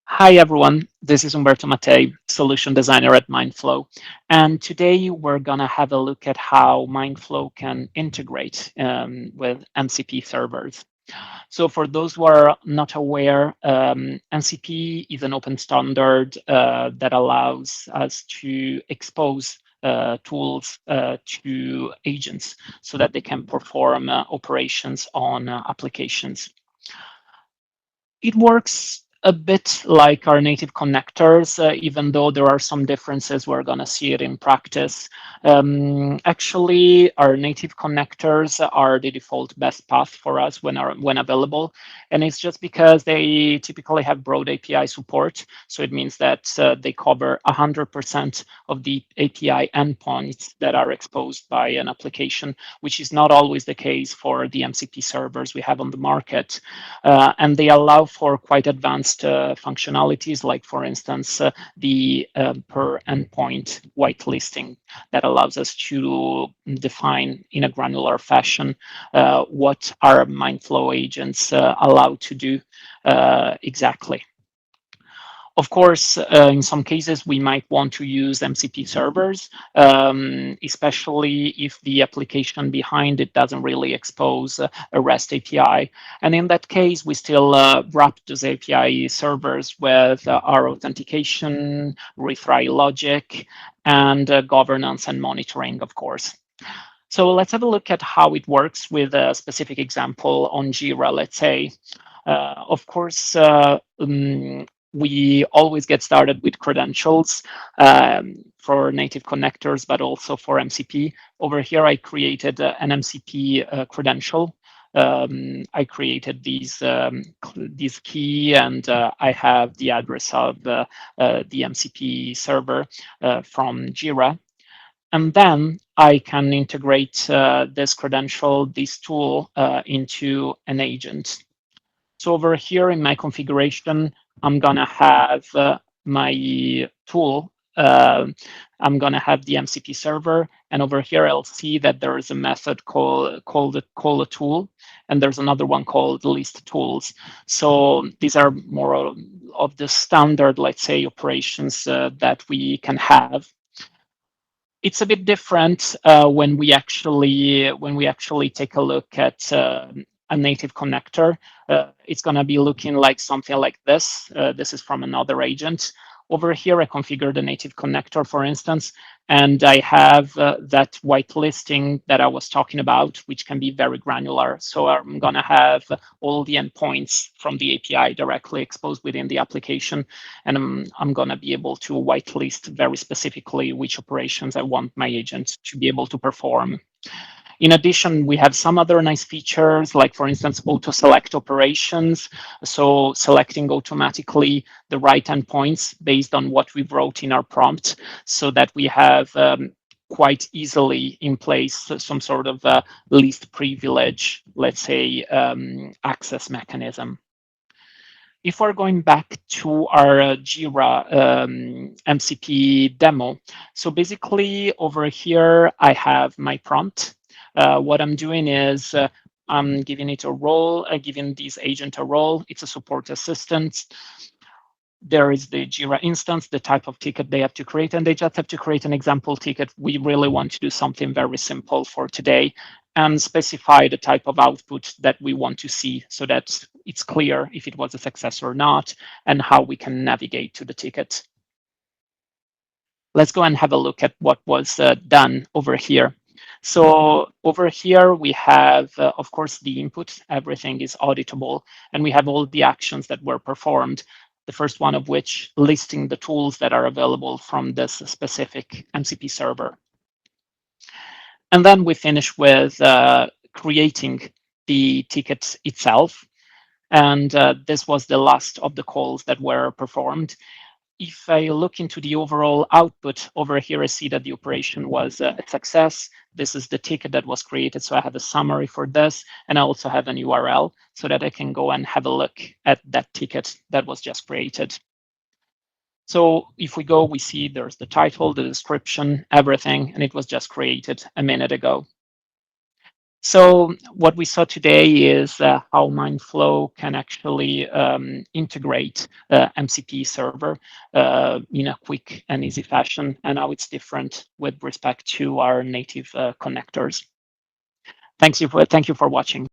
Hi everyone, this is Umberto Mattei, solution designer at Mindflow. And today we're going to have a look at how Mindflow can integrate with MCP servers. So for those who are not aware, MCP is an open standard that allows us to expose tools to agents so that they can perform operations on applications. It works a bit like our native connectors, even though there are some differences. We're going to see it in practice. Actually, our native connectors are the default best path for us when available. And it's just because they typically have broad API support. So it means that they cover 100% of the API endpoints that are exposed by an application, which is not always the case for the MCP servers we have on the market. And they allow for quite advanced functionalities, like, for instance, the per-endpoint whitelisting that allows us to define in a granular fashion what our Mindflow agents allow to do exactly. Of course, in some cases, we might want to use MCP servers, especially if the application behind it doesn't really expose a REST API. And in that case, we still wrap those API servers with our authentication, retry logic, and governance and monitoring, of course. So let's have a look at how it works with a specific example on Jira, let's say. Of course, we always get started with credentials for native connectors, but also for MCP. Over here, I created an MCP credential. I created these key, and I have the address of the MCP server from Jira. And then I can integrate this credential, this tool, into an agent. So over here in my configuration, I'm going to have my tool. I'm going to have the MCP server. And over here, I'll see that there is a method called call a tool. And there's another one called list tools. So these are more of the standard, let's say, operations that we can have. It's a bit different when we actually take a look at a native connector. It's going to be looking like something like this. This is from another agent. Over here, I configured a native connector, for instance, and I have that whitelisting that I was talking about, which can be very granular. So I'm going to have all the endpoints from the API directly exposed within the application, and I'm going to be able to whitelist very specifically which operations I want my agent to be able to perform. In addition, we have some other nice features, like, for instance, auto-select operations. So selecting automatically the right endpoints based on what we wrote in our prompt, so that we have quite easily in place some sort of least privilege, let's say, access mechanism. If we're going back to our Jira MCP demo, so basically over here, I have my prompt. What I'm doing is I'm giving it a role, giving this agent a role. It's a support assistant. There is the Jira instance, the type of ticket they have to create, and they just have to create an example ticket. We really want to do something very simple for today and specify the type of output that we want to see so that it's clear if it was a success or not and how we can navigate to the ticket. Let's go and have a look at what was done over here. So over here, we have, of course, the input. Everything is auditable, and we have all the actions that were performed. The first one of which listing the tools that are available from this specific MCP server. And then we finish with creating the ticket itself. And this was the last of the calls that were performed. If I look into the overall output over here, I see that the operation was a success. This is the ticket that was created. So I have a summary for this, and I also have an URL so that I can go and have a look at that ticket that was just created. So if we go, we see there's the title, the description, everything, and it was just created a minute ago. So what we saw today is how Mindflow can actually integrate MCP server in a quick and easy fashion, and how it's different with respect to our native connectors. Thank you for watching.